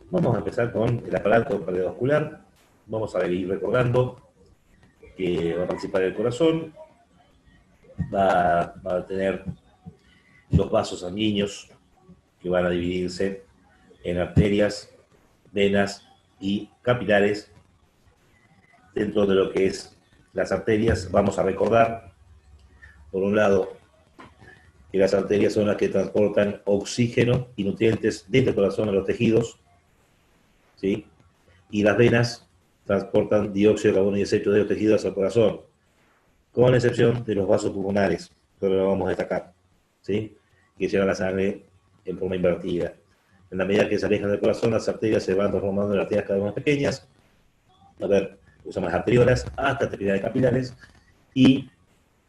Vamos a empezar con el aparato cardiovascular. Vamos a ir recordando que va a participar el corazón, va a tener los vasos sanguíneos que van a dividirse en arterias, venas y capilares. Dentro de lo que es las arterias, vamos a recordar, por un lado, que las arterias son las que transportan oxígeno y nutrientes desde el corazón a los tejidos, ¿sí? Y las venas transportan dióxido de carbono y desechos de los tejidos al corazón, con excepción de los vasos pulmonares, que lo vamos a destacar, ¿sí? Que llevan la sangre en forma invertida. En la medida que se alejan del corazón, las arterias se van transformando en arterias cada vez más pequeñas, a ver, usamos las arteriolas, hasta terminar en capilares, y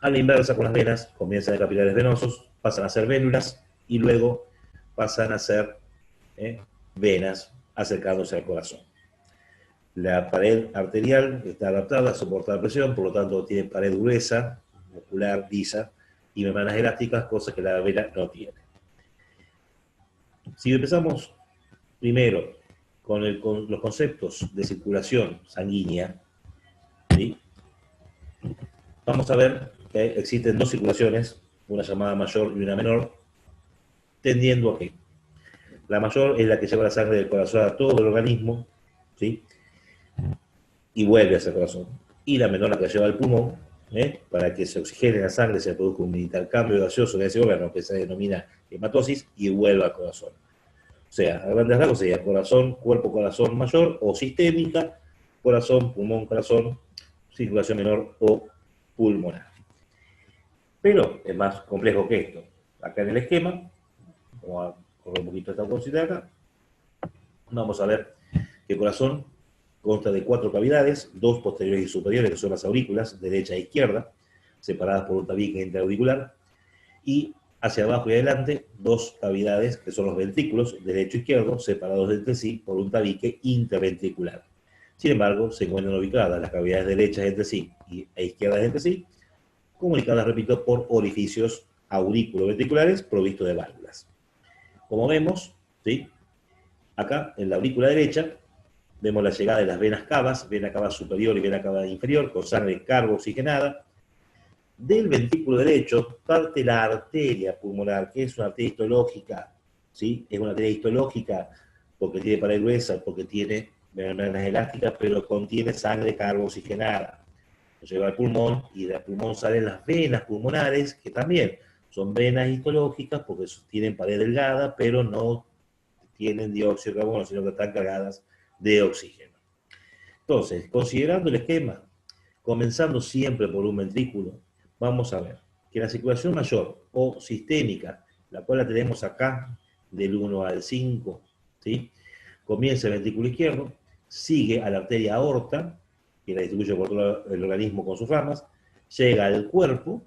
a la inversa con las venas, comienzan de capilares venosos, pasan a ser vénulas, y luego pasan a ser venas acercándose al corazón. La pared arterial está adaptada a soportar presión, por lo tanto tiene pared gruesa, muscular, lisa, y membranas elásticas, cosas que la vena no tiene. Si empezamos primero con los conceptos de circulación sanguínea, ¿sí? Vamos a ver que existen dos circulaciones, una llamada mayor y una menor, tendiendo a que la mayor es la que lleva la sangre del corazón a todo el organismo, ¿sí? Y vuelve hacia el corazón. Y la menor la que lleva al pulmón, para que se oxigene la sangre, se produzca un intercambio gaseoso en ese órgano que se denomina hematosis y vuelva al corazón. O sea, a grandes rasgos sería corazón, cuerpo, corazón mayor o sistémica, corazón, pulmón, corazón, circulación menor o pulmonar. Pero es más complejo que esto. Acá en el esquema, vamos a correr un poquito esta cosita de acá, vamos a ver que el corazón consta de 4 cavidades, 2 posteriores y superiores, que son las aurículas, derecha e izquierda, separadas por un tabique interauricular, y hacia abajo y adelante, 2 cavidades, que son los ventrículos, derecho e izquierdo, separados entre sí por un tabique interventricular. Sin embargo, se encuentran ubicadas las cavidades derechas entre sí e izquierdas entre sí, comunicadas, repito, por orificios aurículo-ventriculares provistos de válvulas. Como vemos, ¿sí? Acá en la aurícula derecha vemos la llegada de las venas cavas, vena cava superior y vena cava inferior, con sangre carbo-oxigenada. Del ventrículo derecho parte la arteria pulmonar, que es una arteria histológica, ¿sí? Es una arteria histológica porque tiene pared gruesa, porque tiene membranas elásticas, pero contiene sangre carbo-oxigenada. Lleva al pulmón y del pulmón salen las venas pulmonares, que también son venas histológicas porque tienen pared delgada, pero no tienen dióxido de carbono, sino que están cargadas de oxígeno. Entonces, considerando el esquema, comenzando siempre por un ventrículo, vamos a ver que la circulación mayor o sistémica, la cual la tenemos acá del 1 al 5, ¿sí? Comienza el ventrículo izquierdo, sigue a la arteria aorta, que la distribuye por todo el organismo con sus ramas, llega al cuerpo,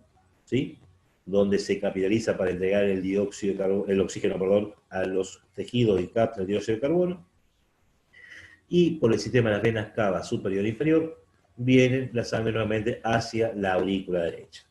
¿sí? Donde se capilariza para entregar el oxígeno, a los tejidos y capta el dióxido de carbono, y por el sistema de las venas cava superior e inferior, viene la sangre nuevamente hacia la aurícula derecha.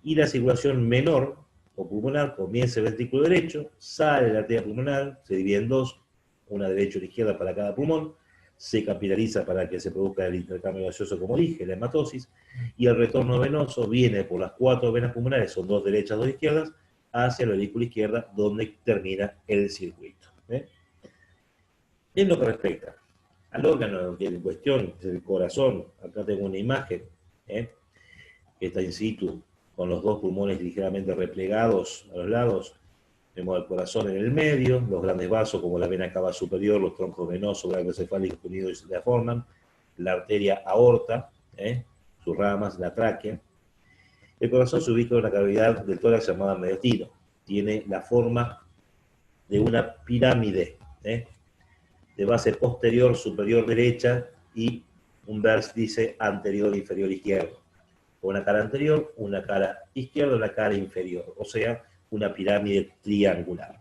Y la circulación menor o pulmonar comienza el ventrículo derecho, sale la arteria pulmonar, se divide en dos, una derecha y una izquierda para cada pulmón, se capilariza para que se produzca el intercambio gaseoso, como dije, la hematosis, y el retorno venoso viene por las 4 venas pulmonares, son 2 derechas, 2 izquierdas, hacia la aurícula izquierda, donde termina el circuito. En lo que respecta al órgano en cuestión, el corazón, acá tengo una imagen, que está in situ, con los 2 pulmones ligeramente replegados a los lados. Vemos el corazón en el medio, los grandes vasos como la vena cava superior, los troncos venosos, brachiocefálicos unidos y se la forman, la arteria aorta, sus ramas, la tráquea. El corazón se ubica en una cavidad del tórax llamada mediastino. Tiene la forma de una pirámide, de base posterior, superior derecha y un vértice anterior, inferior, izquierdo. Una cara anterior, una cara izquierda, una cara inferior. O sea, una pirámide triangular.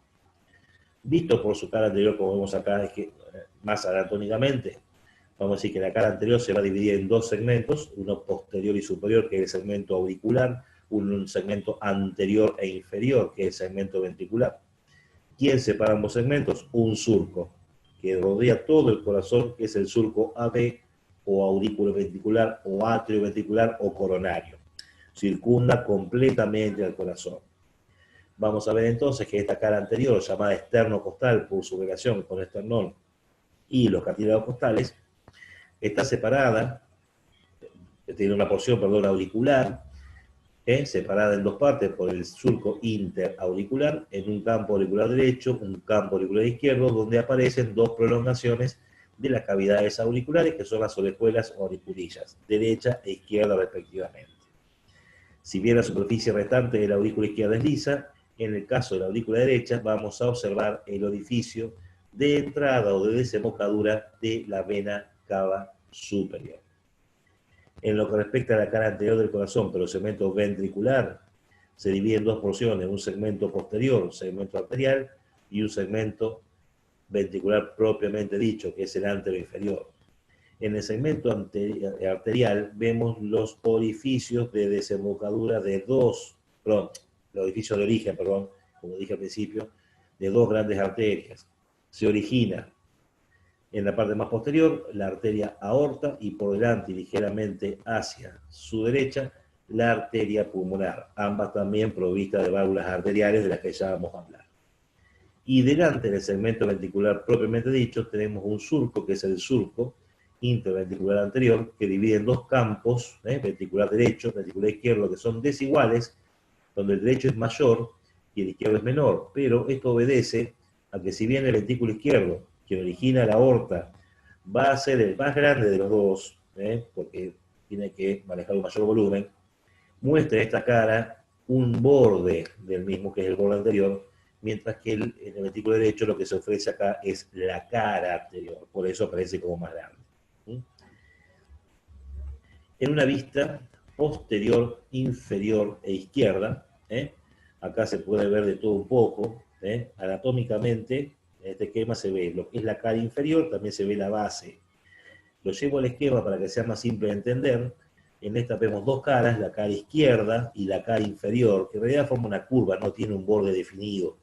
Visto por su cara anterior, como vemos acá, es que más anatómicamente, vamos a decir que la cara anterior se va a dividir en 2 segmentos, uno posterior y superior, que es el segmento auricular, un segmento anterior e inferior, que es el segmento ventricular. ¿Quién separa ambos segmentos? Un surco. que rodea todo el corazón, que es el surco AB o aurículo ventricular o atrio ventricular o coronario. Circunda completamente al corazón. Vamos a ver entonces que esta cara anterior, llamada esternocostal por su relación con el esternón y los cartílagos costales, está separada, tiene una porción, perdón, auricular, separada en dos partes por el surco interauricular, en un campo auricular derecho, un campo auricular izquierdo, donde aparecen dos prolongaciones de las cavidades auriculares, que son las orejuelas o auriculillas, derecha e izquierda respectivamente. Si bien la superficie restante de la aurícula izquierda es lisa, en el caso de la aurícula derecha vamos a observar el orificio de entrada o de desembocadura de la vena cava superior. En lo que respecta a la cara anterior del corazón, pero el segmento ventricular se divide en dos porciones, un segmento posterior, un segmento arterial, y un segmento ventricular propiamente dicho, que es el anteroinferior. En el segmento arterial vemos los orificios de desembocadura de los orificios de origen, como dije al principio, de dos grandes arterias. Se origina en la parte más posterior la arteria aorta y por delante y ligeramente hacia su derecha la arteria pulmonar, ambas también provistas de válvulas arteriales de las que ya vamos a hablar. Y delante del segmento ventricular propiamente dicho tenemos un surco que es el surco interventricular anterior, que divide en dos campos, ventricular derecho, ventricular izquierdo, que son desiguales, donde el derecho es mayor y el izquierdo es menor, pero esto obedece a que si bien el ventrículo izquierdo, que origina la aorta, va a ser el más grande de los dos, porque tiene que manejar un mayor volumen, muestra en esta cara un borde del mismo, que es el borde anterior, mientras que en el ventrículo derecho lo que se ofrece acá es la cara anterior, por eso aparece como más grande. En una vista posterior, inferior e izquierda, acá se puede ver de todo un poco, anatómicamente, en este esquema se ve lo que es la cara inferior, también se ve la base. Lo llevo al esquema para que sea más simple de entender. En esta vemos dos caras, la cara izquierda y la cara inferior, que en realidad forma una curva, no tiene un borde definido.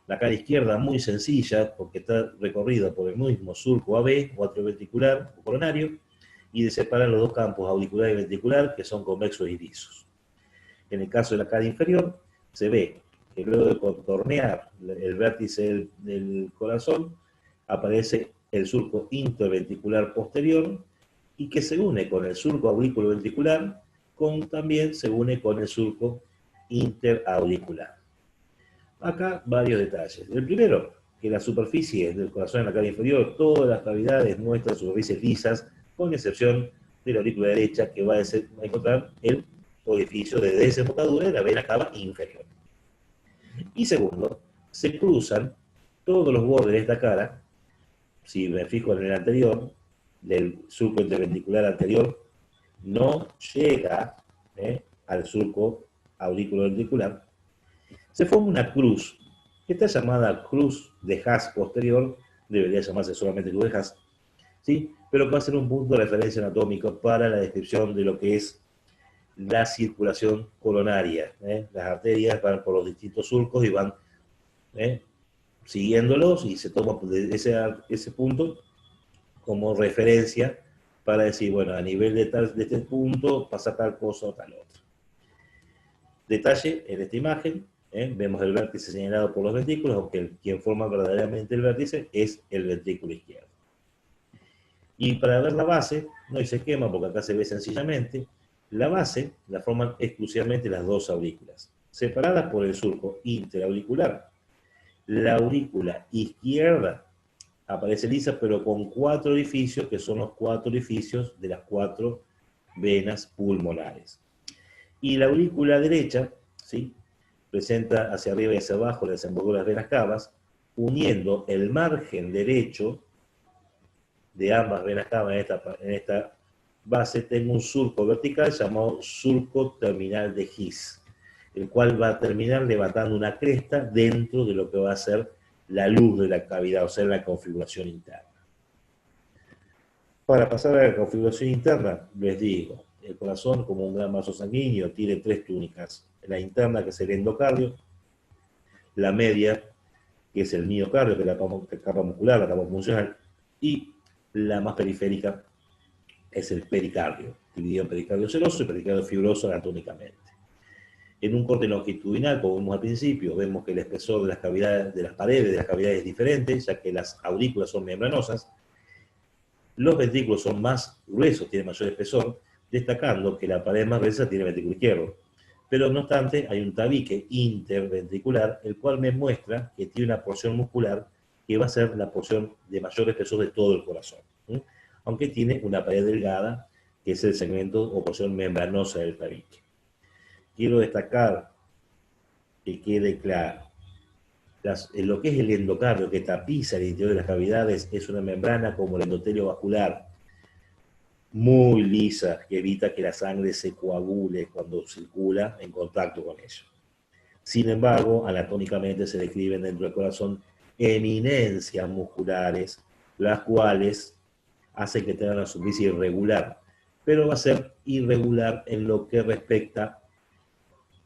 La cara izquierda muy sencilla, porque está recorrida por el mismo surco AB, o atrioventricular o coronario, y separan los dos campos auricular y ventricular, que son convexos y lisos. En el caso de la cara inferior, se ve que luego de contornear el vértice del corazón, aparece el surco interventricular posterior, y que se une con el surco auriculoventricular, también se une con el surco interauricular. Acá varios detalles. El primero, que la superficie del corazón en la cara inferior, todas las cavidades muestran superficies lisas, con excepción de la aurícula derecha, que va a encontrar el orificio de desembocadura de la vena cava inferior. Y segundo, se cruzan todos los bordes de esta cara. Si me fijo en el anterior, del surco interventricular anterior, no llega al surco auriculoventricular. Se forma una cruz. Esta llamada cruz de Haas posterior debería llamarse solamente cruz de Haas, ¿sí? Pero va a ser un punto de referencia anatómico para la descripción de lo que es la circulación coronaria. Las arterias van por los distintos surcos y van siguiéndolos, y se toma ese punto como referencia para decir, bueno, a nivel de este punto pasa tal cosa o tal otra. Detalle en esta imagen, vemos el vértice señalado por los ventrículos, aunque quien forma verdaderamente el vértice es el ventrículo izquierdo. Y para ver la base, no hay esquema porque acá se ve sencillamente, la base la forman exclusivamente las dos aurículas, separadas por el surco interauricular. La aurícula izquierda aparece lisa, pero con 4 orificios, que son los 4 orificios de las 4 venas pulmonares. Y la aurícula derecha, ¿sí?, presenta hacia arriba y hacia abajo las desembocaduras de las cavas, uniendo el margen derecho de ambas venas cavas en esta base. Tengo un surco vertical llamado surco terminal de His, el cual va a terminar levantando una cresta dentro de lo que va a ser la luz de la cavidad, o sea, la configuración interna. Para pasar a la configuración interna, les digo, el corazón, como un gran vaso sanguíneo, tiene 3 túnicas. La interna, que es el endocardio, la media, que es el miocardio, que es la capa muscular, la capa funcional, y la más periférica es el pericardio, dividido en pericardio seroso y pericardio fibroso anatómicamente. En un corte longitudinal, como vimos al principio, vemos que el espesor de las cavidades, de las paredes de las cavidades es diferente, ya que las aurículas son membranosas. Los ventrículos son más gruesos, tienen mayor espesor, destacando que la pared más gruesa tiene ventrículo izquierdo. Pero no obstante, hay un tabique interventricular, el cual me muestra que tiene una porción muscular que va a ser la porción de mayor espesor de todo el corazón. Aunque tiene una pared delgada, que es el segmento o porción membranosa del tabique. Quiero destacar que quede claro, lo que es el endocardio, que tapiza el interior de las cavidades, es una membrana como el endotelio vascular, muy lisa, que evita que la sangre se coagule cuando circula en contacto con ella. Sin embargo, anatómicamente se describen dentro del corazón eminencias musculares, las cuales hacen que tenga una superficie irregular, pero va a ser irregular en lo que respecta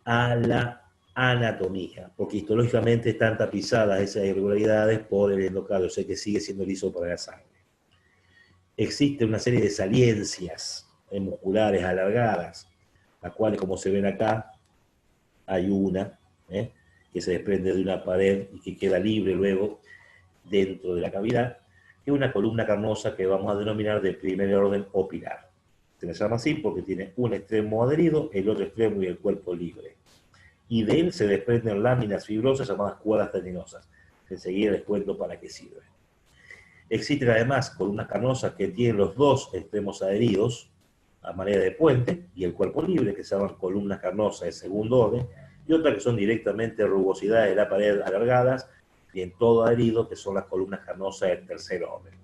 a la anatomía, porque histológicamente están tapizadas esas irregularidades por el endocardio, o sea que sigue siendo liso para la sangre. Existe una serie de saliencias musculares alargadas, las cuales, como se ven acá, hay una que se desprende de una pared y que queda libre luego dentro de la cavidad, que es una columna carnosa que vamos a denominar de primer orden o pilar. Se le llama así porque tiene un extremo adherido, el otro extremo y el cuerpo libre. Y de él se desprenden láminas fibrosas llamadas cuerdas tendinosas. Enseguida les cuento para qué sirven. Existen además columnas carnosas que tienen los dos extremos adheridos a manera de puente y el cuerpo libre, que se llaman columnas carnosas de segundo orden, y otras que son directamente rugosidades de la pared alargadas y en todo adherido, que son las columnas carnosas de tercer orden.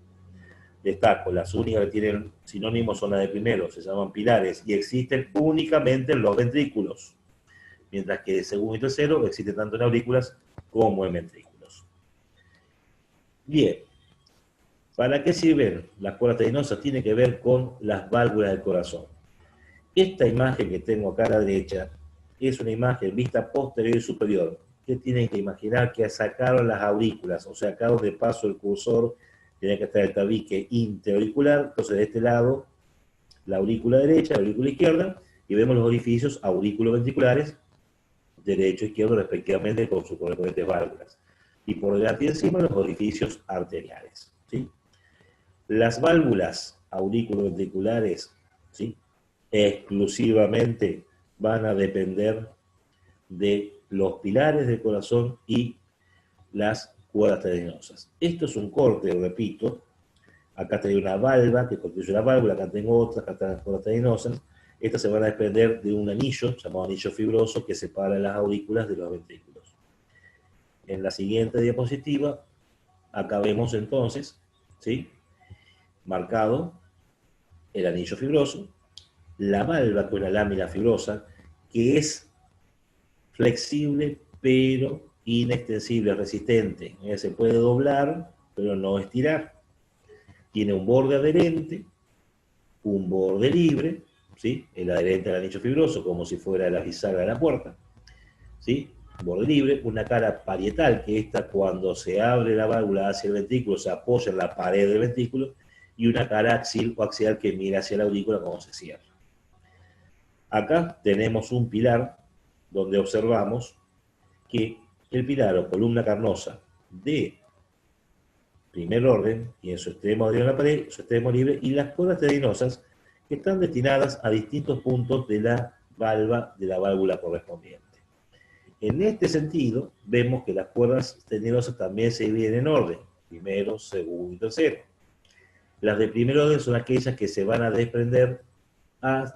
Destaco, las únicas que tienen sinónimos son las de primero, se llaman pilares y existen únicamente en los ventrículos, mientras que de segundo y tercero existe tanto en aurículas como en ventrículos. Bien, ¿para qué sirven las cuerdas tendinosas? Tiene que ver con las válvulas del corazón. Esta imagen que tengo acá a la derecha es una imagen vista posterior y superior. ¿Qué tienen que imaginar? Que sacaron las aurículas, o sea, acá donde paso el cursor tiene que estar el tabique interauricular, entonces de este lado la aurícula derecha, la aurícula izquierda, y vemos los orificios aurículo-ventriculares, derecho e izquierdo respectivamente con sus correspondientes válvulas. Y por delante y encima los orificios arteriales. ¿Sí? Las válvulas auriculoventriculares, ¿sí?, exclusivamente van a depender de los pilares del corazón y las cuerdas tendinosas. Esto es un corte, repito. Acá tengo una valva que constituye la válvula, acá tengo otra, acá están las cuerdas tendinosas. Estas se van a desprender de un anillo, llamado anillo fibroso, que separa las aurículas de los ventrículos. En la siguiente diapositiva, acá vemos entonces, ¿sí?, marcado el anillo fibroso, la valva con la lámina fibrosa, que es flexible pero inextensible, resistente. Se puede doblar, pero no estirar. Tiene un borde adherente, un borde libre, ¿sí?, el adherente al anillo fibroso, como si fuera la bisagra de la puerta, ¿sí?, borde libre, una cara parietal, que esta cuando se abre la válvula hacia el ventrículo se apoya en la pared del ventrículo, y una cara axial o axial que mira hacia la aurícula cuando se cierra. Acá tenemos un pilar donde observamos que el pilar o columna carnosa de primer orden tiene su extremo adherido a la pared, su extremo libre, y las cuerdas tendinosas que están destinadas a distintos puntos de la valva de la válvula correspondiente. En este sentido, vemos que las cuerdas tendinosas también se dividen en orden, primero, segundo y tercero. Las de primer orden son aquellas que se van a desprender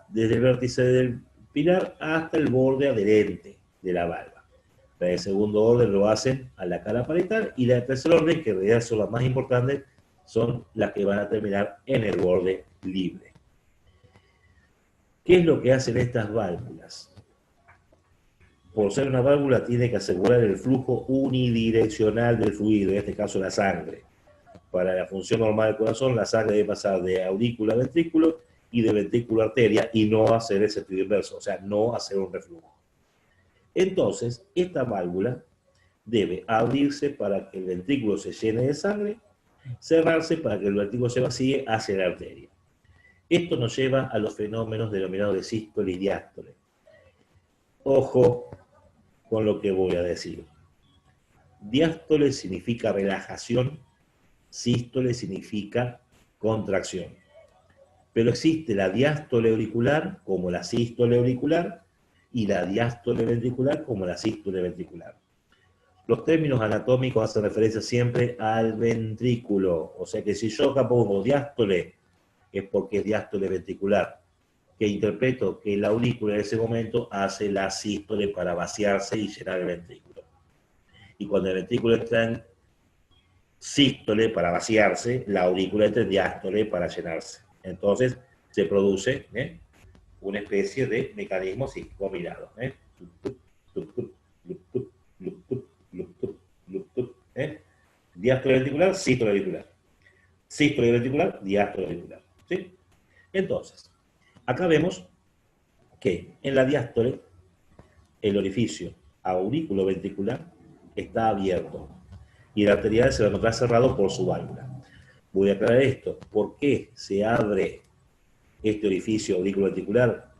desde el vértice del pilar hasta el borde adherente de la valva. La de segundo orden lo hacen a la cara parietal, y la de tercer orden, que en realidad son las más importantes, son las que van a terminar en el borde libre. ¿Qué es lo que hacen estas válvulas? Por ser una válvula, tiene que asegurar el flujo unidireccional del fluido, en este caso la sangre. Para la función normal del corazón, la sangre debe pasar de aurícula a ventrículo y de ventrículo a arteria, y no hacer el sentido inverso, o sea, no hacer un reflujo. Entonces, esta válvula debe abrirse para que el ventrículo se llene de sangre, cerrarse para que el ventrículo se vacíe hacia la arteria. Esto nos lleva a los fenómenos denominados de sístole y diástole. Ojo con lo que voy a decir. Diástole significa relajación, sístole significa contracción. Pero existe la diástole auricular como la sístole auricular y la diástole ventricular como la sístole ventricular. Los términos anatómicos hacen referencia siempre al ventrículo. O sea que si yo acá pongo diástole, es porque es diástole ventricular, que interpreto que la aurícula en ese momento hace la sístole para vaciarse y llenar el ventrículo. Y cuando el ventrículo está en sístole para vaciarse, la aurícula entra en diástole para llenarse. Entonces se produce una especie de mecanismo así, combinado. Diástole ventricular, sístole auricular. Sístole ventricular, diástole auricular. ¿Sí? Entonces, acá vemos que en la diástole el orificio aurículo-ventricular está abierto y el arterial se va a encontrar cerrado por su válvula. Voy a aclarar esto. ¿Por qué se abre este orificio auriculo-ventricular?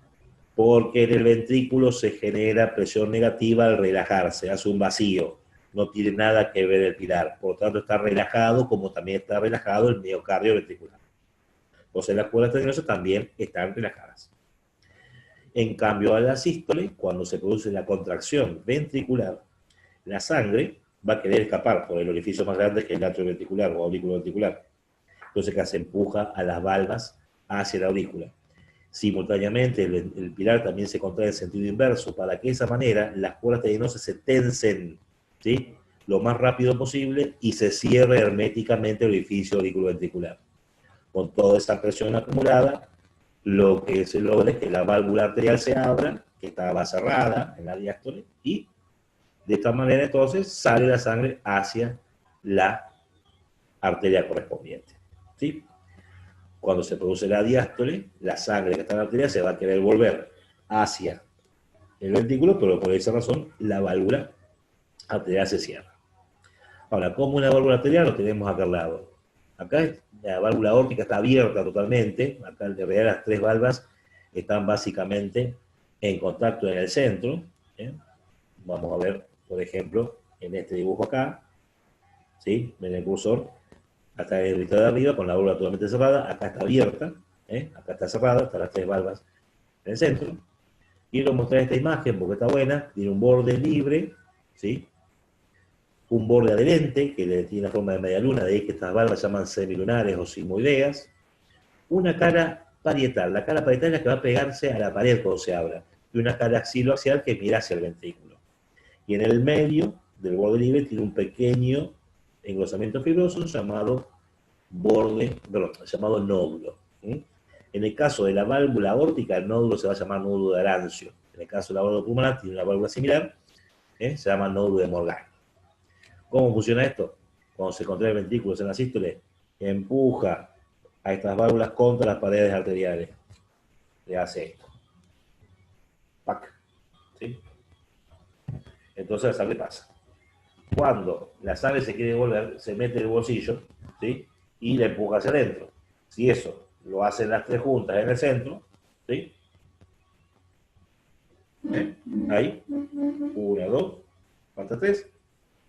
Porque en el ventrículo se genera presión negativa al relajarse, hace un vacío. No tiene nada que ver el pilar. Por lo tanto, está relajado como también está relajado el miocardio ventricular. Entonces, las cuerdas tendinosas también están relajadas. En cambio, a la sístole, cuando se produce la contracción ventricular, la sangre va a querer escapar por el orificio más grande que el atrio ventricular o aurículo ventricular. Entonces, que se empuja a las valvas hacia la aurícula. Simultáneamente, el pilar también se contrae en sentido inverso, para que de esa manera las cuerdas tendinosas se tensen, ¿sí?, lo más rápido posible y se cierre herméticamente el orificio auriculoventricular. Con toda esa presión acumulada, lo que se logra es que la válvula arterial se abra, que estaba cerrada en la diástole, y de esta manera entonces sale la sangre hacia la arteria correspondiente. ¿Sí? Cuando se produce la diástole, la sangre que está en la arteria se va a querer volver hacia el ventrículo, pero por esa razón la válvula arterial se cierra. Ahora, ¿cómo una válvula arterial? Lo tenemos acá al lado. Acá la válvula aórtica está abierta totalmente. Acá en realidad las tres valvas están básicamente en contacto en el centro. Vamos a ver, por ejemplo, en este dibujo acá, ¿sí?, en el cursor, hasta el de arriba con la válvula totalmente cerrada. Acá está abierta, acá está cerrada, están las tres valvas en el centro. Quiero mostrar esta imagen porque está buena. Tiene un borde libre, ¿sí?, un borde adherente, que tiene la forma de media luna, de ahí que estas valvas se llaman semilunares o sigmoideas. Una cara parietal. La cara parietal es la que va a pegarse a la pared cuando se abra. Y una cara axiloaxial que mira hacia el ventrículo. Y en el medio del borde libre tiene un pequeño engrosamiento fibroso llamado llamado nódulo. En el caso de la válvula aórtica, el nódulo se va a llamar nódulo de Arancio. En el caso de la válvula pulmonar, tiene una válvula similar, se llama nódulo de Morgani. ¿Cómo funciona esto? Cuando se contrae el ventrículo en la sístole, empuja a estas válvulas contra las paredes arteriales. Le hace esto. ¡Pac! ¿Sí? Entonces la sangre pasa. Cuando la sangre se quiere devolver, se mete en el bolsillo, ¿sí?, y la empuja hacia adentro. Si eso lo hacen las tres juntas en el centro, ¿sí?, ahí, una, dos, falta tres,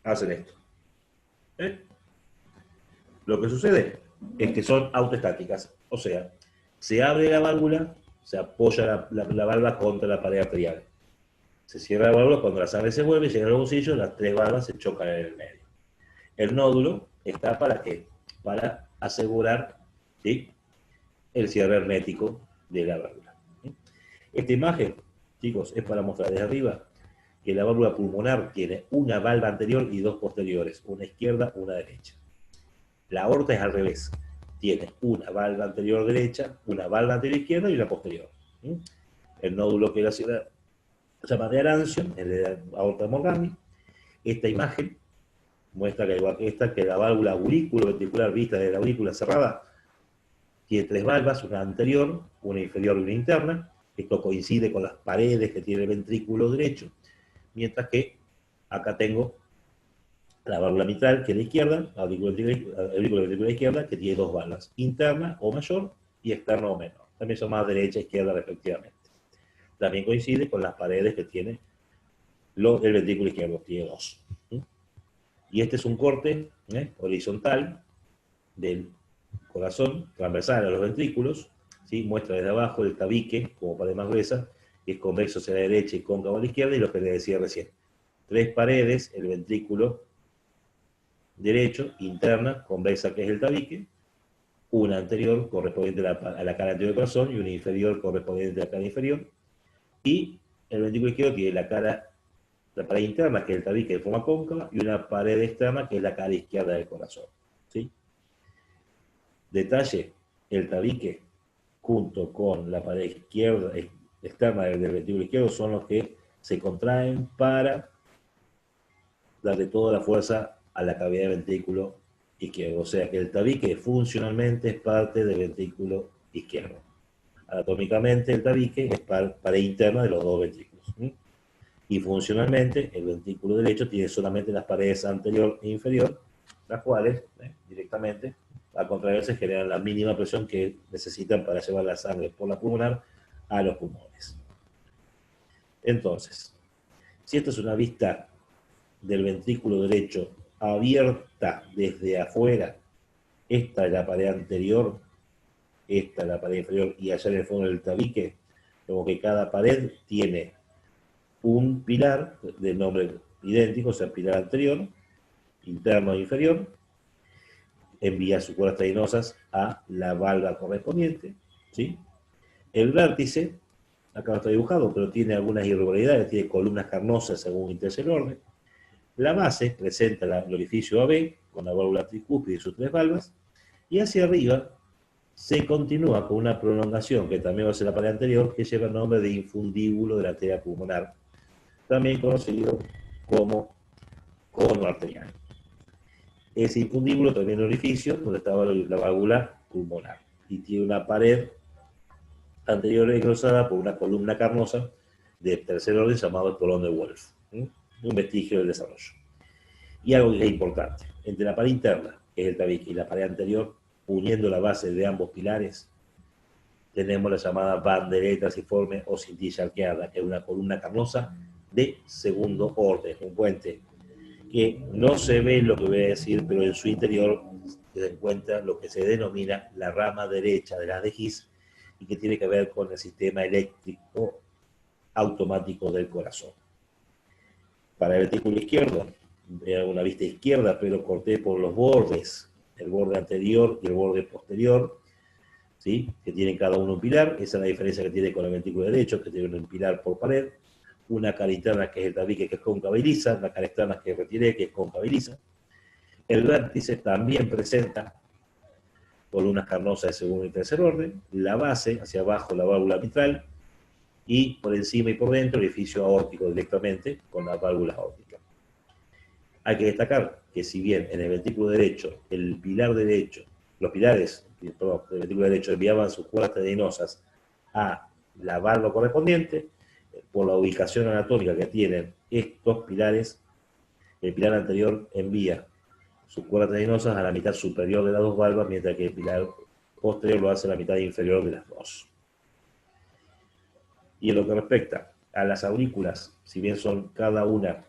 hacen esto. Lo que sucede es que son autoestáticas, o sea, se abre la válvula, se apoya la válvula contra la pared arterial. Se cierra la válvula cuando la sangre se mueve, llega al bolsillo, las tres válvulas se chocan en el medio. El nódulo está ¿para qué? Para asegurar, ¿sí?, el cierre hermético de la válvula. Esta imagen, chicos, es para mostrar desde arriba que la válvula pulmonar tiene una valva anterior y dos posteriores, una izquierda, una derecha. La aorta es al revés, tiene una valva anterior derecha, una valva anterior izquierda y una posterior. El nódulo que se llama de Arancio, el de la aorta de Morgani. Esta imagen muestra que, igual que esta, que la válvula aurículo-ventricular vista de la aurícula cerrada tiene tres valvas, una anterior, una inferior y una interna. Esto coincide con las paredes que tiene el ventrículo derecho, mientras que acá tengo La válvula mitral, que es la izquierda, aurícula ventricular izquierda, que tiene dos válvulas, interna o mayor y externa o menor. También son más derecha e izquierda respectivamente. También coincide con las paredes que tiene el ventrículo izquierdo, tiene dos. Y este es un corte horizontal del corazón, transversal a los ventrículos, ¿sí? Muestra desde abajo el tabique como pared más gruesa, que es convexo hacia la derecha y cóncavo a la izquierda, y lo que le decía recién. Tres paredes, el ventrículo derecho, interna, convexa, que es el tabique, una anterior correspondiente a la cara anterior del corazón y una inferior correspondiente a la cara inferior, y el ventrículo izquierdo tiene la pared interna, que es el tabique de forma cóncava, y una pared externa, que es la cara izquierda del corazón. ¿Sí? Detalle, el tabique, junto con la pared izquierda, externa del ventrículo izquierdo, son los que se contraen para darle toda la fuerza a la cavidad del ventrículo izquierdo. O sea que el tabique funcionalmente es parte del ventrículo izquierdo. Anatómicamente el tabique es pared interna de los dos ventrículos. Y funcionalmente el ventrículo derecho tiene solamente las paredes anterior e inferior, las cuales directamente al contraerse generan la mínima presión que necesitan para llevar la sangre por la pulmonar a los pulmones. Entonces, si esto es una vista del ventrículo derecho abierta desde afuera, esta es la pared anterior, esta es la pared inferior y allá en el fondo del tabique, como que cada pared tiene un pilar de nombre idéntico, o sea, pilar anterior, interno e inferior, envía sus cuerdas tendinosas a la valva correspondiente, ¿sí? El vértice, acá no está dibujado, pero tiene algunas irregularidades, tiene columnas carnosas según interesa el orden. La base presenta el orificio AB con la válvula tricúspide y sus tres valvas, y hacia arriba se continúa con una prolongación que también va a ser la pared anterior, que lleva el nombre de infundíbulo de la arteria pulmonar, también conocido como cono arterial. Ese infundíbulo también es un orificio donde estaba la válvula pulmonar y tiene una pared anterior engrosada por una columna carnosa de tercer orden llamado espolón de Wolff, un vestigio del desarrollo. Y algo que es importante, entre la pared interna, que es el tabique, y la pared anterior, uniendo la base de ambos pilares, tenemos la llamada bandereta asiforme o cintilla arqueada, que es una columna carnosa de segundo orden, un puente que no se ve lo que voy a decir, pero en su interior se encuentra lo que se denomina la rama derecha de la de His y que tiene que ver con el sistema eléctrico automático del corazón. Para el ventrículo izquierdo, vea una vista izquierda, pero corté por los bordes, el borde anterior y el borde posterior, ¿sí? Que tienen cada uno un pilar. Esa es la diferencia que tiene con el ventrículo derecho, que tiene un pilar por pared, una cara interna que es el tabique, que es cóncava y lisa, una cara externa que es retiré, que es cóncava y lisa. El vértice también presenta columnas carnosas de segundo y tercer orden, la base, hacia abajo la válvula mitral, y por encima y por dentro el orificio aórtico directamente con la válvula aórtica. Hay que destacar que si bien en el ventrículo derecho, el pilar derecho, los pilares del ventrículo derecho enviaban sus cuerdas tendinosas a la válvula correspondiente, por la ubicación anatómica que tienen estos pilares, el pilar anterior envía sus cuerdas tendinosas a la mitad superior de las dos valvas, mientras que el pilar posterior lo hace a la mitad inferior de las dos. Y en lo que respecta a las aurículas, si bien son cada una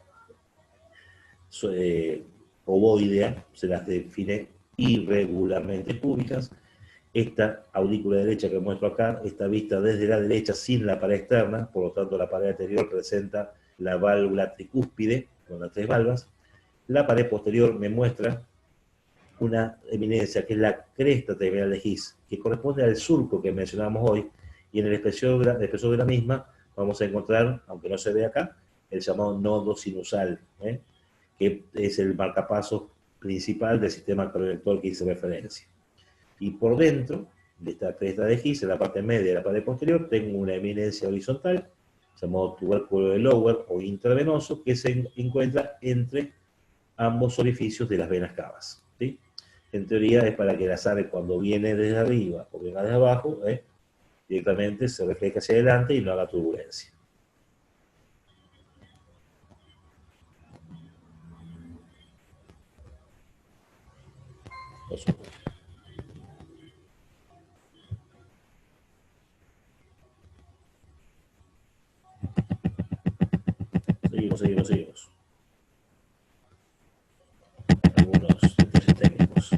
ovoidea, se las define irregularmente públicas. Esta aurícula derecha que muestro acá está vista desde la derecha sin la pared externa, por lo tanto la pared anterior presenta la válvula tricúspide con las tres valvas. La pared posterior me muestra una eminencia que es la cresta terminal de His, que corresponde al surco que mencionamos hoy, y en el espesor de la misma vamos a encontrar, aunque no se ve acá, el llamado nodo sinusal, que es el marcapasos principal del sistema cardiolector que hice referencia. Y por dentro de esta cresta de His, en la parte media de la pared posterior, tengo una eminencia horizontal, llamado tubérculo de Lower o intravenoso, que se encuentra entre ambos orificios de las venas cavas. ¿Sí? En teoría es para que la sangre cuando viene desde arriba o venga desde abajo, directamente se refleje hacia adelante y no haga turbulencia. Por supuesto. Seguimos. Algunos detalles técnicos.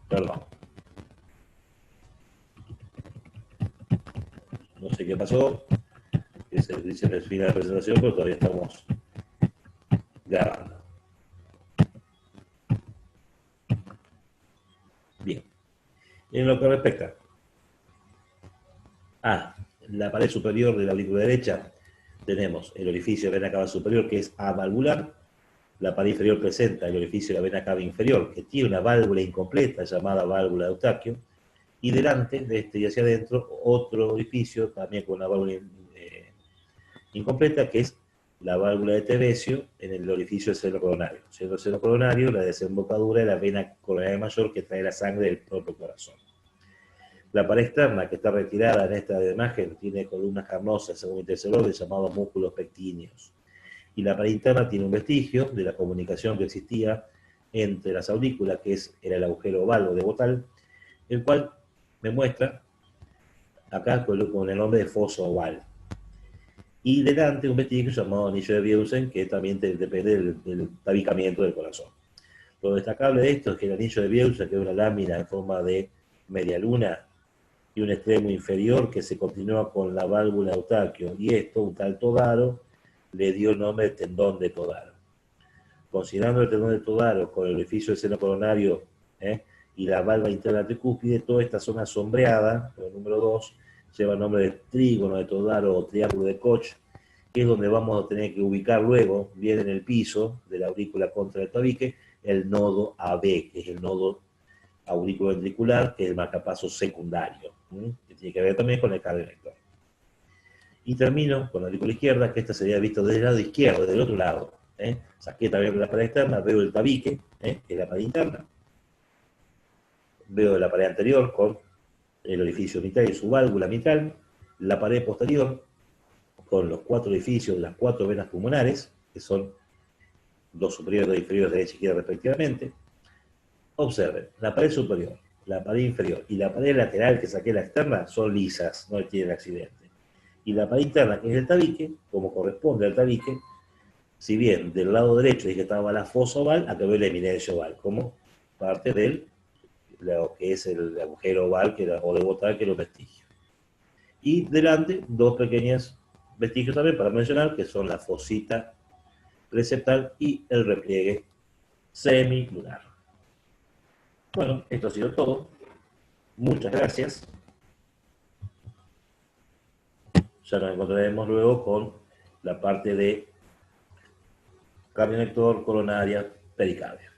Perdón. No sé qué pasó. Que se dice en el final de la presentación, pero todavía estamos grabando. Bien. En lo que respecta a la pared superior de la aurícula derecha, tenemos el orificio de vena cava superior, que es avalvular. La pared inferior presenta el orificio de la vena cava inferior, que tiene una válvula incompleta llamada válvula de Eustaquio, y delante de este y hacia adentro otro orificio también con una válvula incompleta, que es la válvula de Tebecio en el orificio del seno coronario. Siendo el seno coronario la desembocadura de la vena coronaria mayor que trae la sangre del propio corazón. La pared externa, que está retirada en esta imagen, tiene columnas carnosas según el tercer orden llamados músculos pectíneos. Y la pared interna tiene un vestigio de la comunicación que existía entre las aurículas, que era el agujero oval o de Botal, el cual me muestra acá con el nombre de foso oval. Y delante un vestigio llamado anillo de Bieusen, que también depende del tabicamiento del corazón. Lo destacable de esto es que el anillo de Bieusen, que es una lámina en forma de media luna y un extremo inferior que se continúa con la válvula Eustaquio, y esto, un tal Todaro, le dio el nombre de tendón de Todaro. Considerando el tendón de Todaro con el orificio del seno coronario y la válvula interna tricúspide, toda esta zona sombreada, el número 2, lleva el nombre de trígono de Todaro o triángulo de Koch, que es donde vamos a tener que ubicar luego, bien en el piso de la aurícula contra el tabique, el nodo AB, que es el nodo auriculoventricular, que es el marcapaso secundario, que tiene que ver también con el cardiolector. Y termino con la aurícula izquierda, que esta sería visto desde el lado izquierdo, del otro lado. Saqué también la pared externa, veo el tabique, que es la pared interna. Veo la pared anterior con el orificio mitral y su válvula mitral. La pared posterior con los 4 orificios de las 4 venas pulmonares, que son 2 superiores y 2 inferiores, derecha y izquierda respectivamente. Observen, la pared superior, la pared inferior y la pared lateral que saqué la externa son lisas, no tienen accidente. Y la pared interna, que es el tabique, como corresponde al tabique, si bien del lado derecho dije que estaba la fosa oval, acá veo la eminencia oval, como parte de lo que es el agujero oval o de Botal, que es los vestigios. Y delante, 2 pequeños vestigios también para mencionar, que son la fosita preceptal y el repliegue semilunar. Bueno, esto ha sido todo. Muchas gracias. Ya nos encontraremos luego con la parte de cardiolector, coronaria, pericardio.